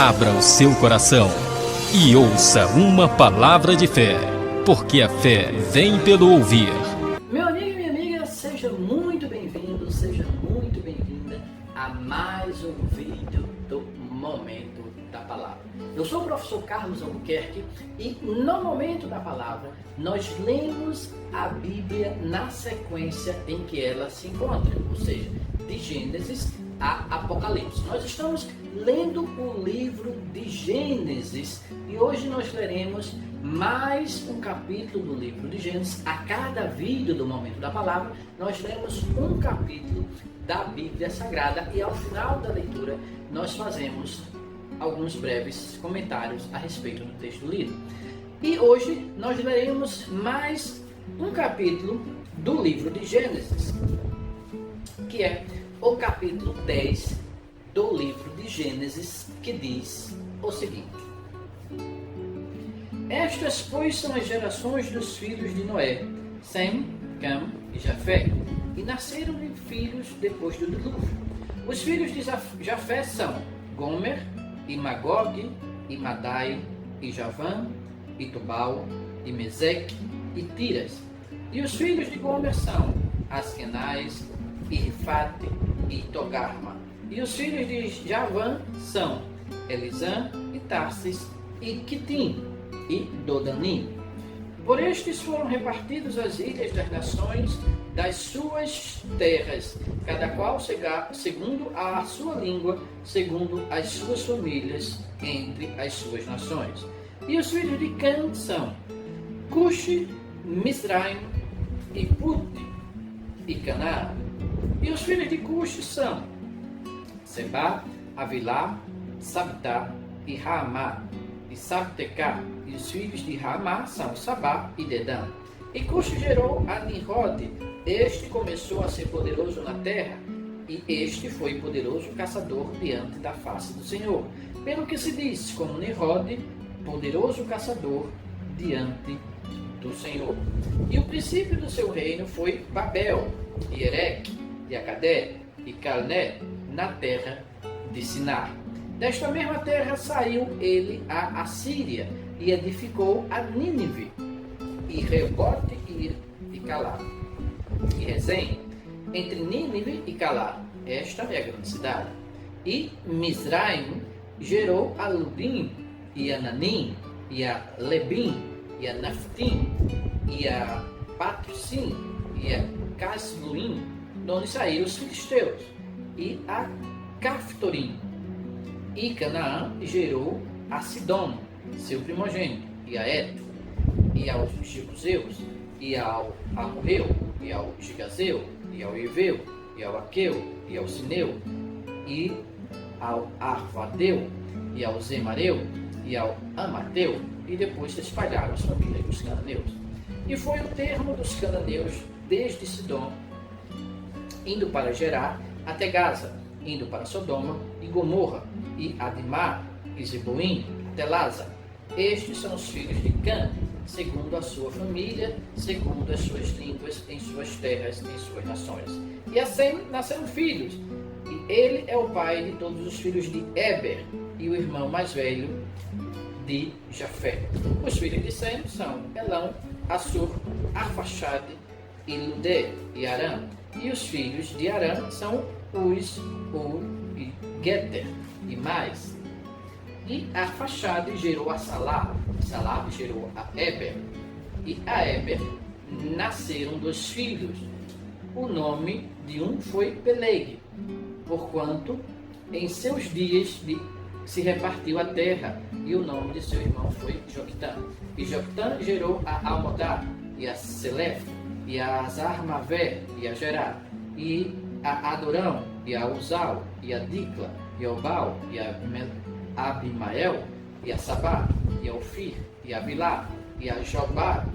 Abra o seu coração e ouça uma palavra de fé, porque a fé vem pelo ouvir. Meu amigo e minha amiga, seja muito bem-vindo, seja muito bem-vinda a mais um vídeo do Momento da Palavra. Eu sou o professor Carlos Albuquerque e no Momento da Palavra nós lemos a Bíblia na sequência em que ela se encontra, ou seja, de Gênesis a Apocalipse. Nós estamos lendo o livro de Gênesis e hoje nós leremos mais um capítulo do livro de Gênesis. A cada vídeo do Momento da Palavra nós lemos um capítulo da Bíblia Sagrada e ao final da leitura nós fazemos alguns breves comentários a respeito do texto lido. E hoje nós leremos mais um capítulo do livro de Gênesis, que é o capítulo 10 do livro de Gênesis, que diz o seguinte: Estas, pois, são as gerações dos filhos de Noé, Sem, Cam e Jafé, e nasceram-lhe filhos depois do dilúvio. Os filhos de Jafé são Gomer, e Magog, e Madai, e Javã, e Tubal, e Meseque, e Tiras. E os filhos de Gomer são Askenaz, e Rifate, e Togarma. E os filhos de Javã são Elisã, e Tarsis, e Quitim, e Dodanim. Por estes foram repartidas as ilhas das nações das suas terras, cada qual segundo a sua língua, segundo as suas famílias, entre as suas nações. E os filhos de Cã são Cuxi, Misraim, e Put, e Canaã. E os filhos de Cuxi são Seba, Avilá, Sabtá e Raamá, e Sabtecá. E os filhos de Raamá são Sabá e Dedã. E Cuxi gerou a Nimrod. Este começou a ser poderoso na terra, e este foi poderoso caçador diante da face do Senhor. Pelo que se diz, como Nimrod, poderoso caçador diante do Senhor. E o princípio do seu reino foi Babel, e Ereque, e Acadé, e Calné, na terra de Sinar. Desta mesma terra saiu ele a Assíria, e edificou a Nínive, e Reobote, e Calá, e Rezém, entre Nínive e Calá. Esta é a grande cidade. E Misraim gerou a Ludim, e a Nanim, e a Lebim, e a Naftim, e a Patrusim, e a Casluim, de onde saíram os filisteus, e a Caftorim. E Canaã gerou a Sidom, seu primogênito, e a Eto, e aos Jebuseus, e ao Amorreu, e ao Gigazeu, e ao Eveu, e ao Aqueu, e ao Sineu, e ao Arvadeu, e ao Zemareu, e ao Amateu, e depois se espalharam as famílias dos cananeus. E foi o termo dos cananeus desde Sidom, indo para Gerar, até Gaza, indo para Sodoma e Gomorra, e Adimá, e Zeboim, até Laza. Estes são os filhos de Cã, segundo a sua família, segundo as suas línguas, em suas terras, em suas nações. E a Sem nasceram filhos, e ele é o pai de todos os filhos de Eber, e o irmão mais velho de Jafé. Os filhos de Sem são Elão, Assur, Arfaxade, e Ludé, e Arã. E os filhos de Arã são Uz, Ur, e Geter, e mais. E Arfaxade gerou a Salá, Salá gerou a Eber, e a Eber nasceram 2 filhos. O nome de um foi Peleg, porquanto em seus dias se repartiu a terra, e o nome de seu irmão foi Joctã. E Joctã gerou a Almodá, e a Selef, e a Azarmavé, e a Gerá, e a Adorão, e a Uzal, e a Dicla, e a Obal, e a Abimael, e a Sabá, e a Ofir, e a Bilá, e a Jobá.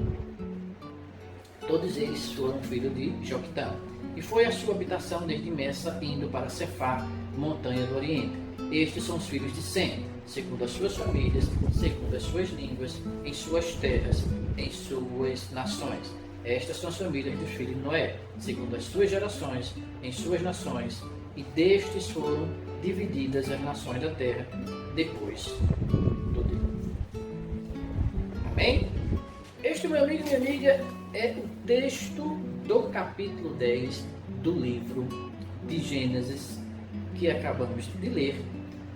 Todos eles foram filhos de Joctã. E foi a sua habitação desde Messa, indo para Cefá, montanha do Oriente. Estes são os filhos de Sem, segundo as suas famílias, segundo as suas línguas, em suas terras, em suas nações. Estas são as famílias dos filhos de Noé, segundo as suas gerações, em suas nações, e destes foram divididas as nações da terra depois do dilúvio. Amém? Este, meu amigo e minha amiga, é o texto do capítulo 10 do livro de Gênesis que acabamos de ler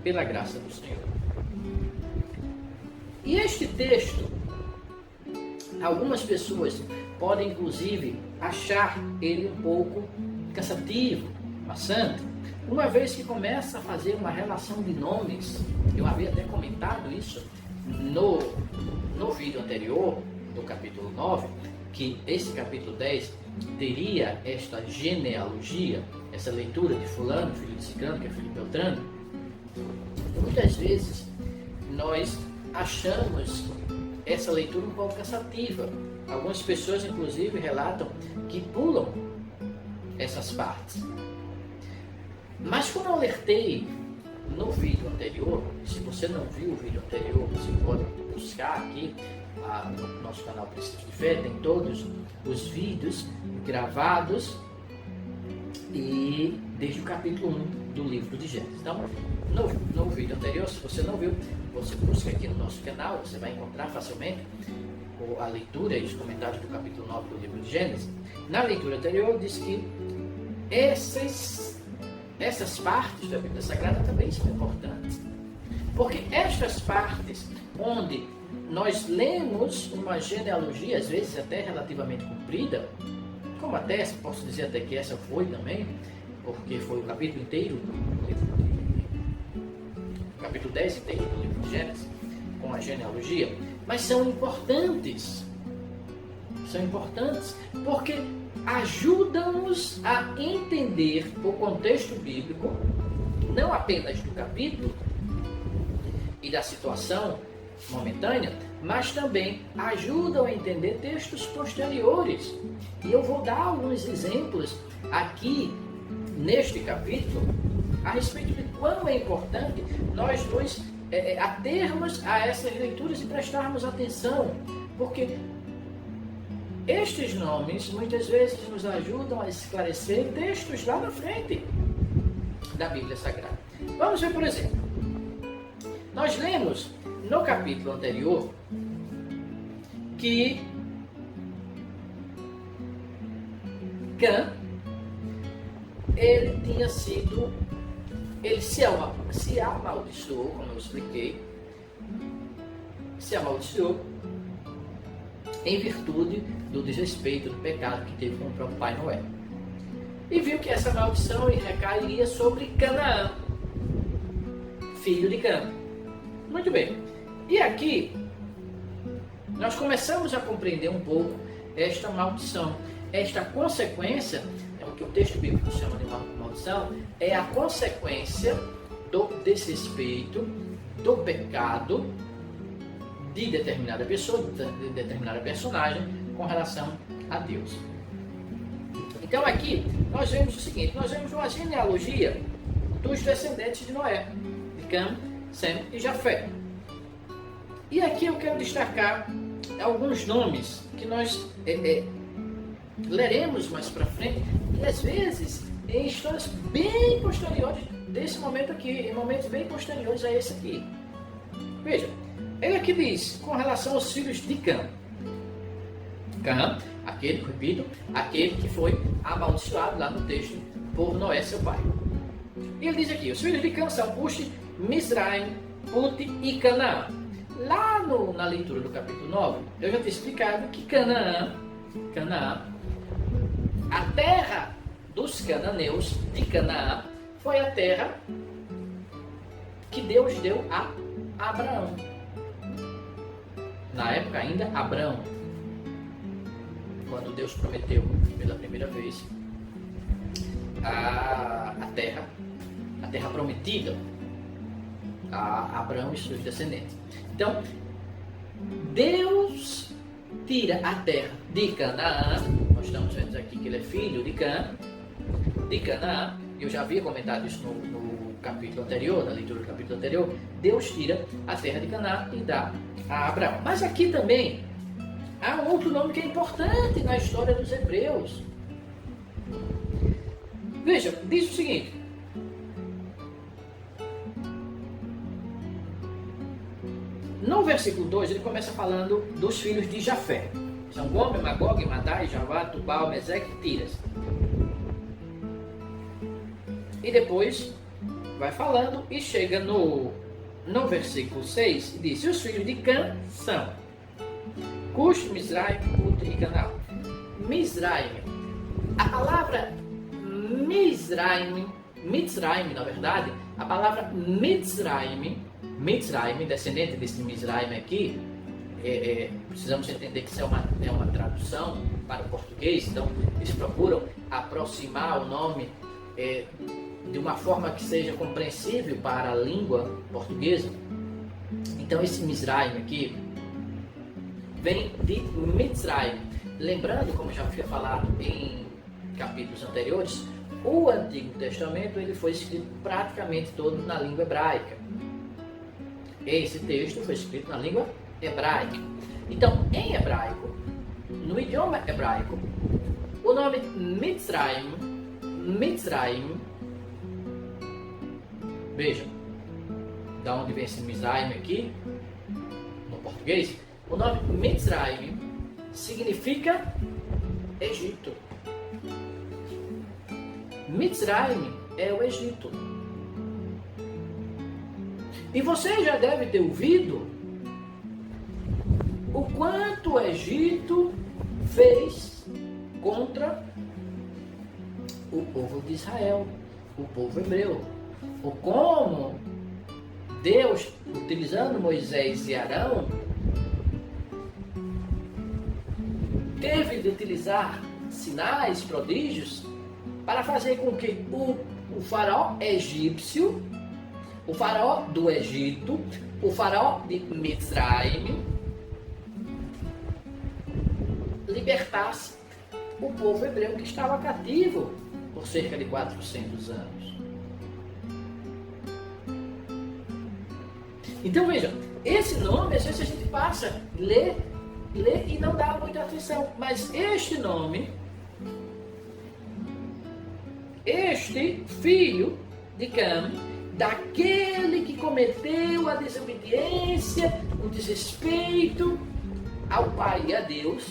pela graça do Senhor. E este texto, algumas pessoas podem inclusive achar ele um pouco cansativo, maçante, uma vez que começa a fazer uma relação de nomes. Eu havia até comentado isso no vídeo anterior, do capítulo 9, que esse capítulo 10 teria esta genealogia, essa leitura de fulano, filho de ciclano, que é filho de Beltrano. Muitas vezes nós achamos essa leitura um pouco cansativa. Algumas pessoas, inclusive, relatam que pulam essas partes. Mas como eu alertei no vídeo anterior, se você não viu o vídeo anterior, você pode buscar aqui no nosso canal Princípios de Fé, tem todos os vídeos gravados e desde o capítulo 1 do livro de Gênesis. Então, no vídeo anterior, se você não viu, você busca aqui no nosso canal, você vai encontrar facilmente a leitura e os comentários do capítulo 9 do livro de Gênesis. Na leitura anterior, diz que essas partes da Bíblia Sagrada também são importantes. Porque estas partes, onde nós lemos uma genealogia, às vezes até relativamente comprida, como até, posso dizer até que essa foi também, porque foi o capítulo inteiro, o capítulo 10 inteiro do livro de Gênesis, com a genealogia, mas são importantes. São importantes porque ajudam-nos a entender o contexto bíblico, não apenas do capítulo e da situação momentânea, mas também ajudam a entender textos posteriores. E eu vou dar alguns exemplos aqui neste capítulo a respeito de quão é importante nós nos atermos a essas leituras e prestarmos atenção, porque estes nomes muitas vezes nos ajudam a esclarecer textos lá na frente da Bíblia Sagrada. Vamos ver, por exemplo, nós lemos no capítulo anterior que Cã, ele se amaldiçoou, como eu expliquei, se amaldiçoou em virtude do desrespeito, do pecado que teve com o próprio pai Noé. E viu que essa maldição recairia sobre Canaã, filho de Cã. Muito bem. E aqui, nós começamos a compreender um pouco esta maldição, esta consequência, o que o texto bíblico chama de maldição, é a consequência do desrespeito, do pecado de determinada pessoa, de determinada personagem com relação a Deus. Então aqui nós vemos o seguinte, nós vemos uma genealogia dos descendentes de Noé, de Cã, Sem e Jafé. E aqui eu quero destacar alguns nomes que nós leremos mais para frente, e às vezes em histórias bem posteriores desse momento aqui, em momentos bem posteriores a esse aqui. Veja, ele aqui diz, com relação aos filhos de Cã. Cã, aquele que foi amaldiçoado lá no texto por Noé, seu pai. E ele diz aqui, os filhos de Cã são Cuxi, Mizraim, Put e Canaã. Lá na leitura do capítulo 9, eu já tinha explicado que Canaã, a terra dos cananeus de Canaã, foi a terra que Deus deu a Abraão. Na época ainda, Abraão, quando Deus prometeu pela primeira vez a terra prometida a Abraão e seus descendentes. Então, Deus tira a terra de Canaã. Nós estamos vendo aqui que ele é filho de Canaã. Eu já havia comentado isso no capítulo anterior, na leitura do capítulo anterior. Deus tira a terra de Canaã e dá a Abraão. Mas aqui também há um outro nome que é importante na história dos hebreus. Veja, diz o seguinte, No versículo 2, ele começa falando dos filhos de Jafé. São Gomer, Magog, Madai, Javá, Tubal, Meseque e Tiras. E depois vai falando e chega no versículo 6 e diz: e os filhos de Cã são Cush, Mizraim, Put e Canaã. Mizraim. A palavra Mizraim, na verdade, a palavra Mizraim, descendente desse Mizraim aqui, precisamos entender que isso é uma tradução para o português, então eles procuram aproximar o nome de uma forma que seja compreensível para a língua portuguesa. Então esse Mizraim aqui vem de Mitzrayim. Lembrando, como já havia falado em capítulos anteriores, o Antigo Testamento ele foi escrito praticamente todo na língua hebraica. Esse texto foi escrito na língua hebraica. Então, em hebraico, no idioma hebraico, o nome Mitzrayim, veja, da onde vem esse Mizraim aqui, no português, o nome Mitzrayim significa Egito. Mitzrayim é o Egito. E você já deve ter ouvido o quanto o Egito fez contra o povo de Israel, o povo hebreu. Ou como Deus, utilizando Moisés e Arão, teve de utilizar sinais, prodígios, para fazer com que o faraó egípcio, o faraó do Egito, o faraó de Mitzrayim, libertasse o povo hebreu que estava cativo por cerca de 400 anos. Então veja, esse nome, às vezes a gente passa, lê e não dá muita atenção, mas este nome, este filho de Cã, daquele que cometeu a desobediência, o desrespeito ao Pai e a Deus,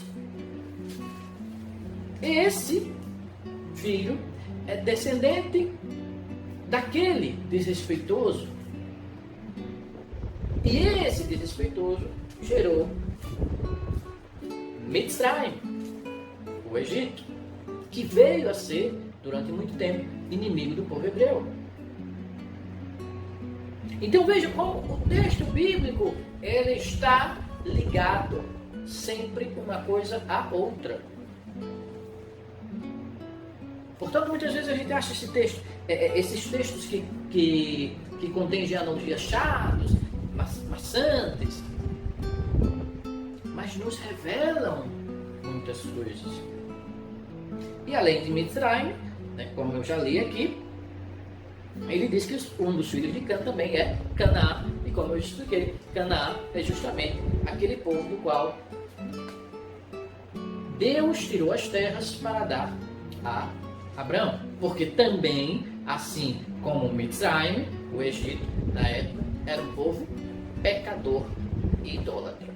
esse filho é descendente daquele desrespeitoso. E esse desrespeitoso gerou Mitzrayim, o Egito, que veio a ser, durante muito tempo, inimigo do povo hebreu. Então veja como o texto bíblico ele está ligado sempre uma coisa à outra. Portanto, muitas vezes a gente acha esses textos que contêm genealogias chatos, maçantes, mas nos revelam muitas coisas. E além de Mitzrayim, né, como eu já li aqui, ele diz que um dos filhos de Cã também é Canaã, e como eu expliquei, Canaã é justamente aquele povo do qual Deus tirou as terras para dar a Abraão, porque também, assim como Mitzrayim, o Egito, na época, era um povo pecador e idólatra.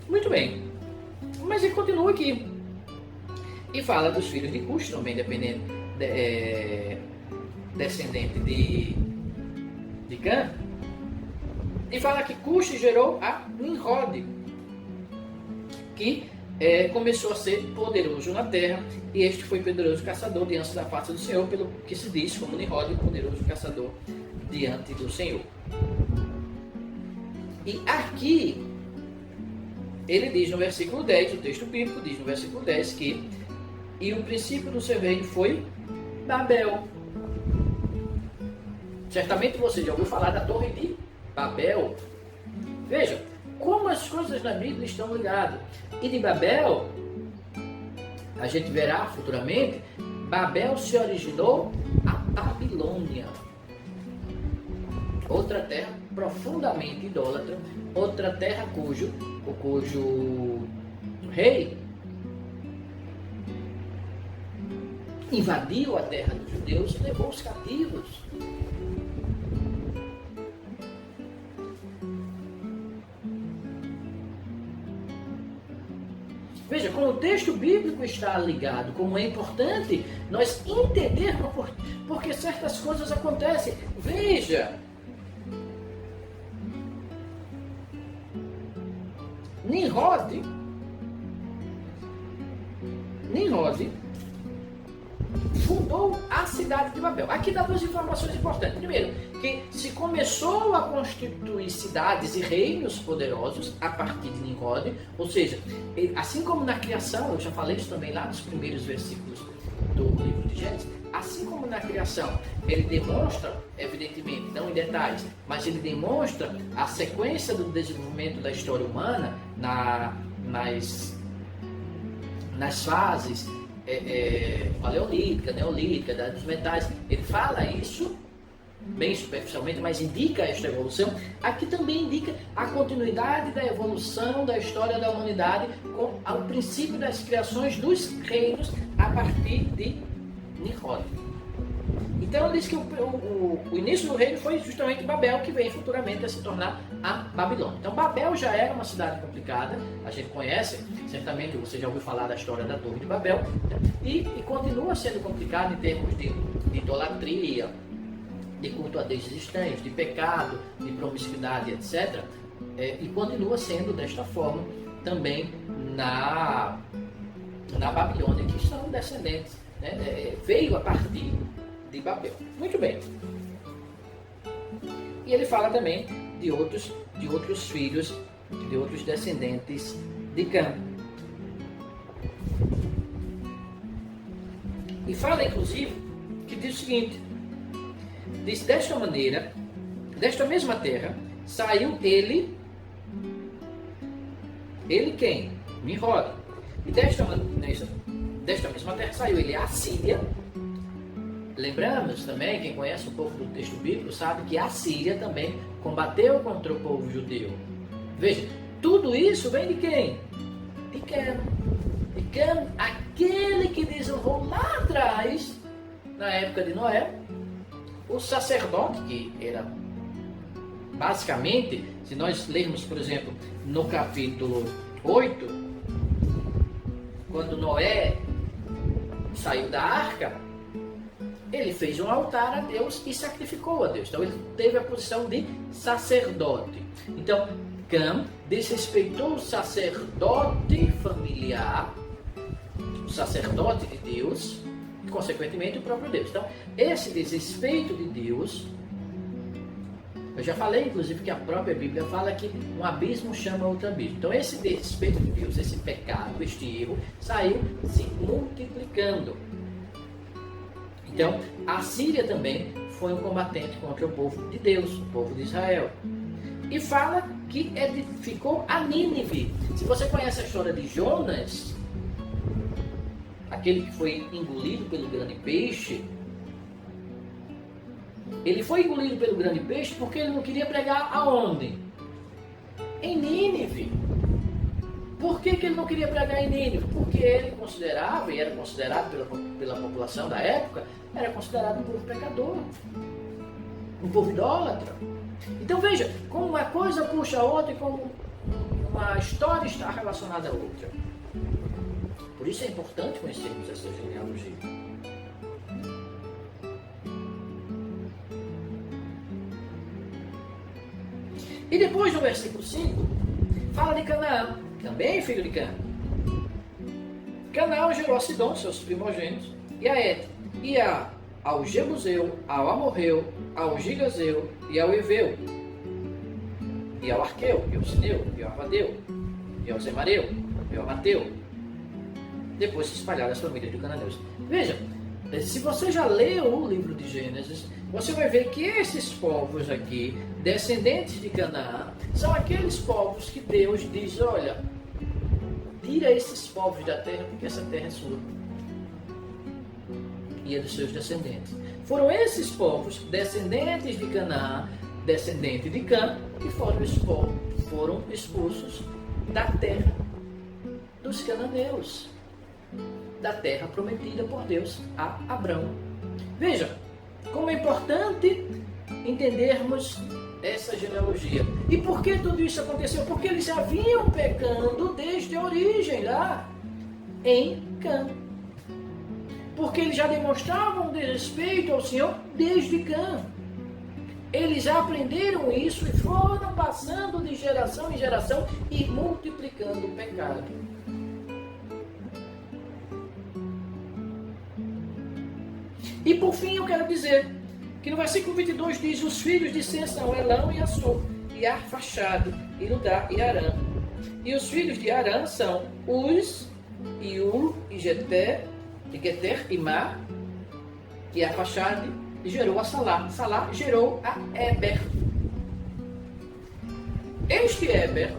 Muito bem, mas ele continua aqui e fala dos filhos de Cush, também descendente de Cã, e fala que Cush gerou a Nimrod, que começou a ser poderoso na terra, e este foi poderoso caçador diante da face do Senhor, pelo que se diz como Nimrod, poderoso caçador diante do Senhor. E aqui ele diz no versículo 10, o texto bíblico diz no versículo 10 que e o princípio do seu reino foi Babel. Certamente você já ouviu falar da torre de Babel. Veja como as coisas na Bíblia estão ligadas. E de Babel, a gente verá futuramente, Babel se originou a Babilônia. Outra terra profundamente idólatra, outra terra cujo rei invadiu a terra dos judeus e levou os cativos. Veja, como o texto bíblico está ligado, como é importante nós entendermos porque certas coisas acontecem. Veja, Nimrod fundou a cidade de Babel. Aqui dá duas informações importantes. Primeiro, que se começou a constituir cidades e reinos poderosos a partir de Nimrod, ou seja, assim como na criação, eu já falei isso também lá nos primeiros versículos do livro de Gênesis, assim como na criação, ele demonstra, evidentemente, não em detalhes, mas ele demonstra a sequência do desenvolvimento da história humana nas fases paleolítica, neolítica, dos metais. Ele fala isso bem superficialmente, mas indica esta evolução. Aqui também indica a continuidade da evolução da história da humanidade com o princípio das criações dos reinos a partir de Nimrod. Então ele diz que o início do reino foi justamente Babel, que vem futuramente a se tornar a Babilônia. Então Babel já era uma cidade complicada, a gente conhece, certamente você já ouviu falar da história da Torre de Babel, e continua sendo complicada em termos de idolatria, de culto a deuses estranhos, de pecado, de promiscuidade, etc. E continua sendo desta forma também na Babilônia, que são descendentes, né? Veio a partir de Babel. Muito bem. E ele fala também de outros filhos, de outros descendentes de Cã. E fala, inclusive, que diz o seguinte: diz, desta maneira, desta mesma terra, saiu ele quem? Nimrod. E desta mesma terra saiu ele a Síria. Lembramos também, quem conhece um pouco do texto bíblico, sabe que a Síria também combateu contra o povo judeu. Veja, tudo isso vem de quem? De Cã. De Cã, aquele que desonrou lá atrás, na época de Noé, o sacerdote, que era basicamente, se nós lermos, por exemplo, no capítulo 8, quando Noé saiu da arca, ele fez um altar a Deus e sacrificou a Deus. Então ele teve a posição de sacerdote. Então Cã desrespeitou o sacerdote familiar, o sacerdote de Deus, e consequentemente o próprio Deus. Então esse desrespeito de Deus, eu já falei inclusive que a própria Bíblia fala que um abismo chama outro abismo. Então esse desrespeito de Deus, esse pecado, este erro, saiu se multiplicando. Então, a Síria também foi um combatente contra o povo de Deus, o povo de Israel. E fala que edificou a Nínive. Se você conhece a história de Jonas, aquele que foi engolido pelo grande peixe, ele foi engolido pelo grande peixe porque ele não queria pregar aonde? Em Nínive. Por que ele não queria pregar em Nínive? Porque ele considerava, e era considerado pela população da época, era considerado um povo pecador, um povo idólatra. Então veja, como uma coisa puxa a outra e como uma história está relacionada à outra. Por isso é importante conhecermos essa genealogia. E depois no versículo 5, fala de Canaã, também filho de Cã. Canaã gerou a Sidom, seus primogênitos, e a Et, e ao Jebuseu, ao Amorreu, ao Gigazeu, e ao Eveu, e ao Arqueu, e ao Sineu, e ao Avadeu, e ao Zemareu, e ao Mateu. Depois se espalharam as famílias de cananeus. Veja, se você já leu o livro de Gênesis, você vai ver que esses povos aqui, descendentes de Canaã, são aqueles povos que Deus diz, olha, tira esses povos da terra, porque essa terra é sua. E é dos seus descendentes. Foram esses povos, descendentes de Canaã, descendentes de Cã, que foram expulsos da terra dos cananeus, da terra prometida por Deus a Abrão. Veja, como é importante entendermos essa genealogia. E por que tudo isso aconteceu? Porque eles já vinham pecando desde a origem lá. em Cã. Porque eles já demonstravam desrespeito ao Senhor desde Cã. Eles já aprenderam isso e foram passando de geração em geração e multiplicando o pecado. E por fim eu quero dizer que no versículo 22 diz: os filhos de Sem são Elão e Assur, e Arfaxade, e Ludá e Arã. E os filhos de Arã são Uz, e Ul, e Geter, e Má, e Arfaxade, e gerou a Salá. Salá gerou a Eber. Este Eber,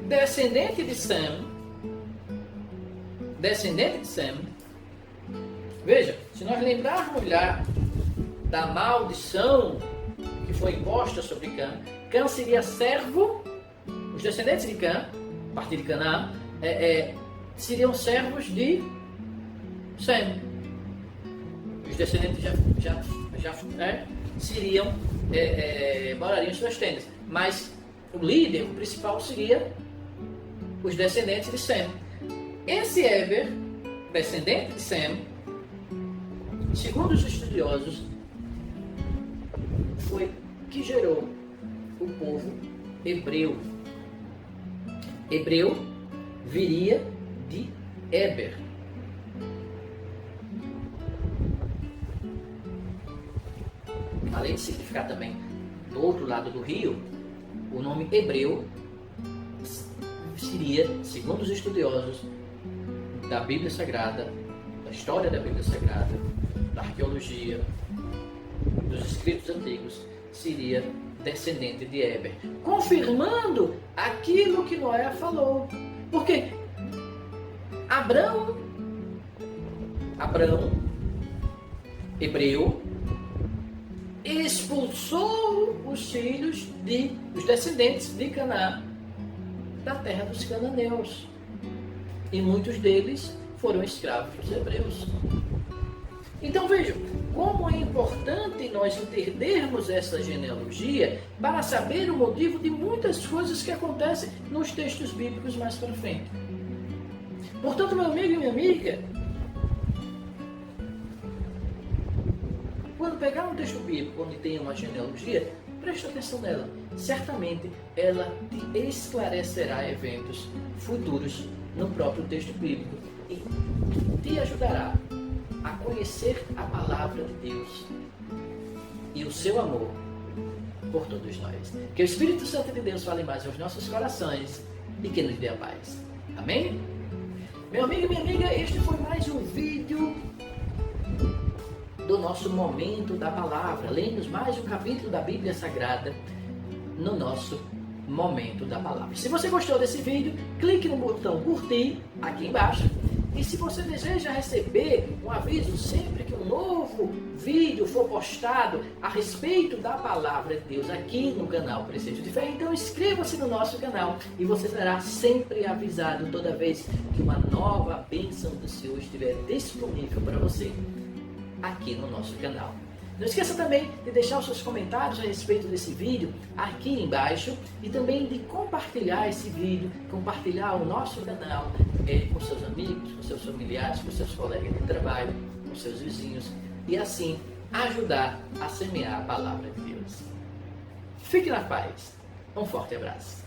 descendente de Sem, veja, se nós lembrarmos lá da maldição que foi imposta sobre Cã, Cã seria servo, os descendentes de Cã, a partir de Canaã, seriam servos de Sem. Os descendentes já seriam, morariam em suas tendas. Mas o líder, o principal, seria os descendentes de Sem. Esse Eber, descendente de Sem, segundo os estudiosos, foi que gerou o povo hebreu. Hebreu viria de Eber. Além de significar também do outro lado do rio, o nome hebreu seria, segundo os estudiosos da Bíblia Sagrada, da história da Bíblia Sagrada, da arqueologia, dos escritos antigos, seria descendente de Eber, confirmando aquilo que Noé falou. Porque Abrão, hebreu, expulsou os filhos os descendentes de Canaã da terra dos cananeus. E muitos deles foram escravos dos hebreus. Então vejam, como é importante nós entendermos essa genealogia para saber o motivo de muitas coisas que acontecem nos textos bíblicos mais para frente. Portanto, meu amigo e minha amiga, quando pegar um texto bíblico onde tem uma genealogia, preste atenção nela. Certamente ela te esclarecerá eventos futuros no próprio texto bíblico e te ajudará a conhecer a palavra de Deus e o seu amor por todos nós. Que o Espírito Santo de Deus fale mais aos nossos corações e que nos dê a paz. Amém? Meu amigo e minha amiga, este foi mais um vídeo do nosso Momento da Palavra. Lemos mais um capítulo da Bíblia Sagrada no nosso Momento da Palavra. Se você gostou desse vídeo, clique no botão curtir aqui embaixo. E se você deseja receber um aviso sempre que um novo vídeo for postado a respeito da Palavra de Deus aqui no canal Preceito de Fé, então inscreva-se no nosso canal e você será sempre avisado toda vez que uma nova bênção do Senhor estiver disponível para você aqui no nosso canal. Não esqueça também de deixar os seus comentários a respeito desse vídeo aqui embaixo e também de compartilhar esse vídeo, compartilhar o nosso canal com seus amigos, com seus familiares, com seus colegas de trabalho, com seus vizinhos e assim ajudar a semear a palavra de Deus. Fique na paz. Um forte abraço.